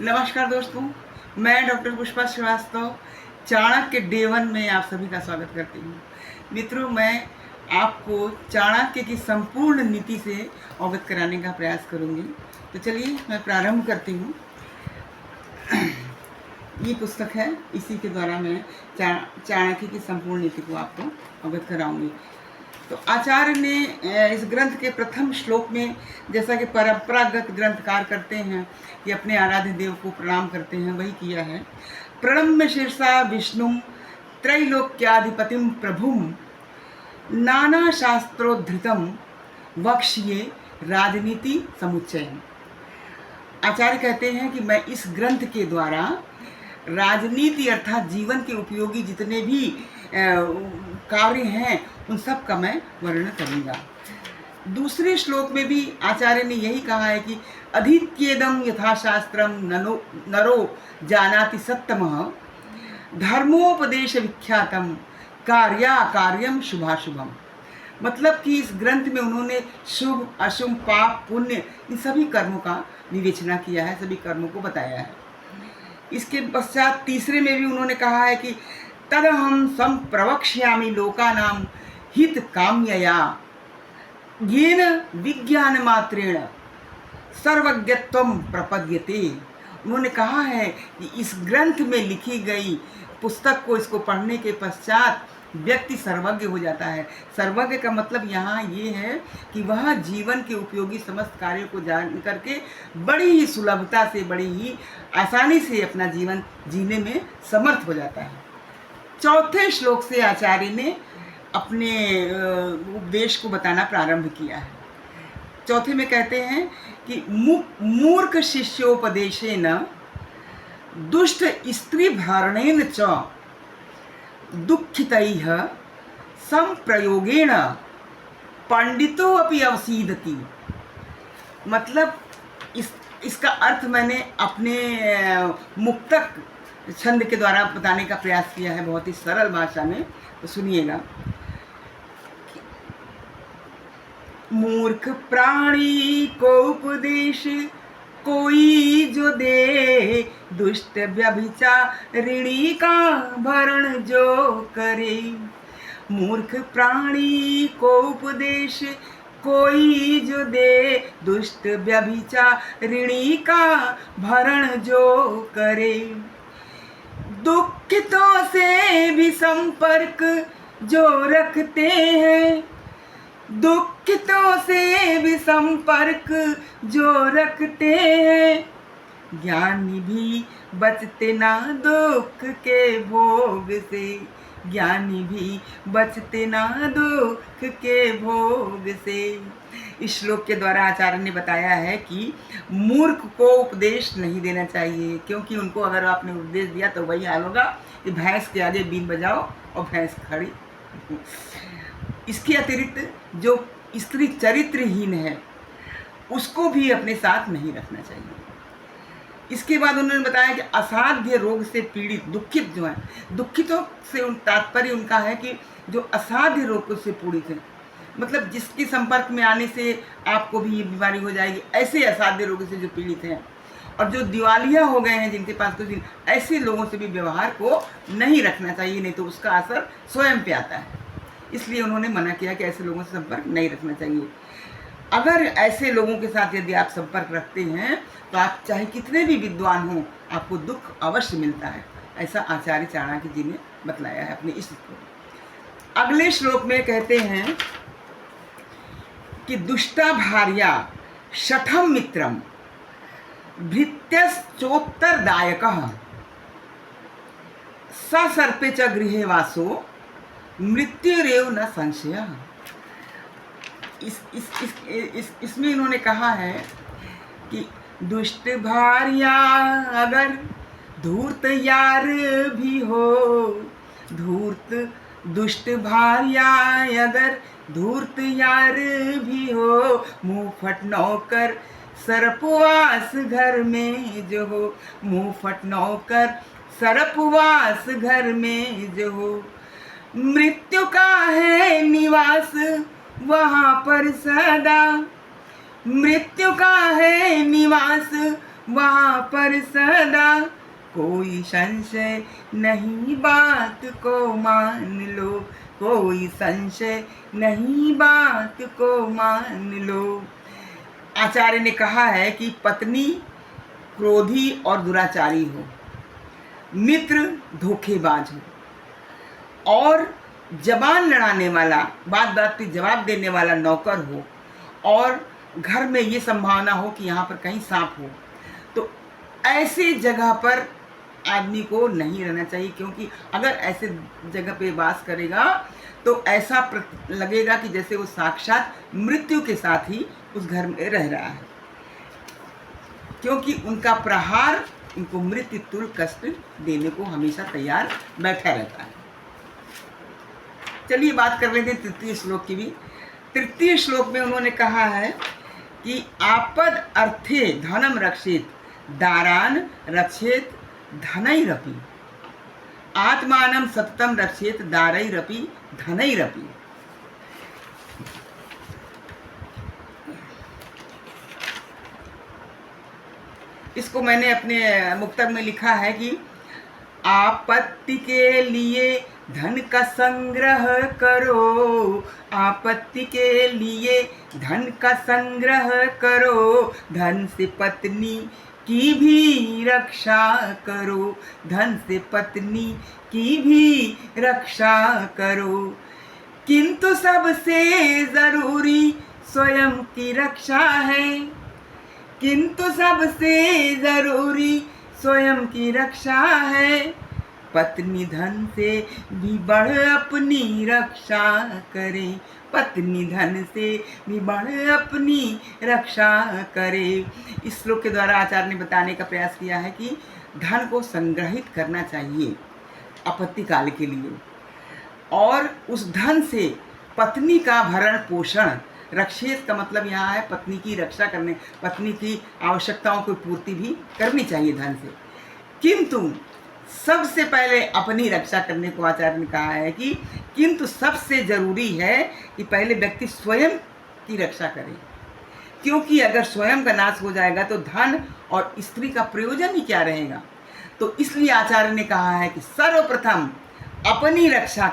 नमस्कार दोस्तों, मैं डॉक्टर पुष्पा श्रीवास्तव चाणक्य डे 1 में आप सभी का स्वागत करती हूँ। मित्रों, मैं आपको चाणक्य की संपूर्ण नीति से अवगत कराने का प्रयास करूँगी। तो चलिए मैं प्रारंभ करती हूँ। ये पुस्तक है, इसी के द्वारा मैं चाणक्य की संपूर्ण नीति को आपको अवगत कराऊंगी। तो आचार्य ने इस ग्रंथ के प्रथम श्लोक में, जैसा कि परंपरागत ग्रंथकार करते हैं कि अपने आराध्य देव को प्रणाम करते हैं, वही किया है। प्रणम्य शीर्षा विष्णु त्रैलोक्याधिपतिम प्रभुम नाना शास्त्रोद्धृतम वक्ष्ये राजनीति समुच्चय। आचार्य कहते हैं कि मैं इस ग्रंथ के द्वारा राजनीति अर्थात जीवन के उपयोगी जितने भी कार्य हैं उन सब का मैं वर्णन करूँगा। दूसरे श्लोक में भी आचार्य ने यही कहा है कि अधीत्येदम यथाशास्त्रम नरो जानाति सत्तमः धर्मोपदेश विख्यातम कार्याकार्यम शुभाशुभम। मतलब कि इस ग्रंथ में उन्होंने शुभ अशुभ पाप पुण्य इन सभी कर्मों का विवेचना किया है, सभी कर्मों को बताया है। इसके पश्चात तीसरे में भी उन्होंने कहा है कि तदहम संप्रवक्ष्यामि लोकानां हित काम्यया येन विज्ञान मात्रेण सर्वज्ञत्वम प्रपद्यते। उन्होंने कहा है कि इस ग्रंथ में लिखी गई पुस्तक को, इसको पढ़ने के पश्चात व्यक्ति सर्वज्ञ हो जाता है। सर्वज्ञ का मतलब यहाँ ये है कि वह जीवन के उपयोगी समस्त कार्यों को जान करके बड़ी ही सुलभता से, बड़ी ही आसानी से अपना जीवन जीने में समर्थ हो जाता है। चौथे श्लोक से आचार्य ने अपने उपदेश को बताना प्रारंभ किया है। चौथे में कहते हैं कि मूर्ख शिष्योपदेशेन दुष्ट स्त्री भरणेन च दुःखितैः संप्रयोगेण पंडितो अपि अवसीदति। मतलब इसका अर्थ मैंने अपने मुक्तक छंद के द्वारा बताने का प्रयास किया है, बहुत ही सरल भाषा में। तो सुनिएगा। मूर्ख प्राणी को उपदेश कोई जो दे, दुष्ट व्यभिचारिणी का भरण जो करे। मूर्ख प्राणी को उपदेश कोई जो दे, दुष्ट व्यभिचारिणी का भरण जो करे। दुखितों से भी संपर्क जो रखते हैं, दुखितों से भी संपर्क जो रखते हैं, ज्ञानी भी बचते ना दुख के भोग से। ज्ञानी भी बचते ना दुख के भोग से। इस श्लोक के द्वारा आचार्य ने बताया है कि मूर्ख को उपदेश नहीं देना चाहिए, क्योंकि उनको अगर आपने उपदेश दिया तो वही हाल होगा कि भैंस के आगे बीन बजाओ और भैंस खड़ी। इसके अतिरिक्त जो स्त्री चरित्रहीन है उसको भी अपने साथ नहीं रखना चाहिए। इसके बाद उन्होंने बताया कि असाध्य रोग से पीड़ित दुखित जो है, दुखितों से तात्पर्य उनका है कि जो असाध्य रोग से पीड़ित है, मतलब जिसके संपर्क में आने से आपको भी ये बीमारी हो जाएगी, ऐसे असाध्य रोग से जो पीड़ित हैं और जो दिवालिया हो गए हैं, जिनके पास कुछ दिन, ऐसे लोगों से भी व्यवहार को नहीं रखना चाहिए, नहीं तो उसका असर स्वयं पे आता है। इसलिए उन्होंने मना किया कि ऐसे लोगों से संपर्क नहीं रखना चाहिए। अगर ऐसे लोगों के साथ यदि आप संपर्क रखते हैं तो आप चाहे कितने भी विद्वान हों, आपको दुख अवश्य मिलता है। ऐसा आचार्य चाणक्य जी ने बतलाया है अपने इस श्लोक। अगले श्लोक में कहते हैं कि दुष्टा भार्या शठम मित्रम भृत्यश्चोत्तरदायकः ससर्पे च गृहे वासो मृत्युरेव न संशयः। इसमें इन्होंने कहा है कि दुष्ट भार्या अगर धूर्त यार भी हो, दुष्ट भार्या अगर धूर्त यार भी हो, मुंह फट नौकर सरपवास घर में जो हो, मुंह फट नौकर सरपवास घर में जो हो। मृत्यु का है निवास वहाँ पर सदा, मृत्यु का है निवास वहाँ पर सदा कोई संशय नहीं, बात को मान लो, कोई संशय नहीं, बात को मान लो। आचार्य ने कहा है कि पत्नी क्रोधी और दुराचारी हो, मित्र धोखेबाज हो और जबान लड़ाने वाला, बात बात पे जवाब देने वाला नौकर हो, और घर में ये संभावना हो कि यहाँ पर कहीं सांप हो, तो ऐसे जगह पर आदमी को नहीं रहना चाहिए। क्योंकि अगर ऐसे जगह पे वास करेगा तो ऐसा लगेगा कि जैसे वो साक्षात मृत्यु के साथ ही उस घर में रह रहा है, क्योंकि उनका प्रहार उनको मृत्यु तुल्य कष्ट देने को हमेशा तैयार बैठा रहता है। चलिए बात कर लेते हैं तृतीय श्लोक की भी। तृतीय श्लोक में उन्होंने कहा है कि आपद अर्थे धनम रक्षित, दारान रक्षेत धनैरपि, आत्मानं सततम रक्षेत दारैरपि धनैरपि। इसको मैंने अपने मुक्तक में लिखा है कि आपत्ति के लिए धन का संग्रह करो, आपत्ति के लिए धन का संग्रह करो, धन से पत्नी की भी रक्षा करो, धन से पत्नी की भी रक्षा करो, किंतु सबसे जरूरी स्वयं की रक्षा है, किंतु सबसे जरूरी स्वयं की रक्षा है, पत्नी धन से भी बढ़ अपनी रक्षा करे, पत्नी धन से भी बढ़ अपनी रक्षा करे। इस श्लोक के द्वारा आचार्य ने बताने का प्रयास किया है कि धन को संग्रहित करना चाहिए आपत्ति काल के लिए, और उस धन से पत्नी का भरण पोषण, रक्षेत का मतलब यहाँ है पत्नी की रक्षा करने, पत्नी की आवश्यकताओं की पूर्ति भी करनी चाहिए धन से, किंतु सबसे पहले अपनी रक्षा करने को आचार्य ने कहा है कि किंतु सबसे जरूरी है कि पहले व्यक्ति स्वयं की रक्षा करे, क्योंकि अगर स्वयं का नाश हो जाएगा तो धन और स्त्री का प्रयोजन ही क्या रहेगा। तो इसलिए आचार्य ने कहा है कि सर्वप्रथम अपनी रक्षा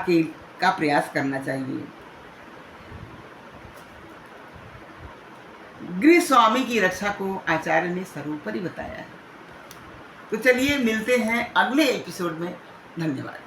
का प्रयास करना चाहिए। गृह स्वामी की रक्षा को आचार्य ने सर्वोपरि बताया है। तो चलिए मिलते हैं अगले एपिसोड में। धन्यवाद।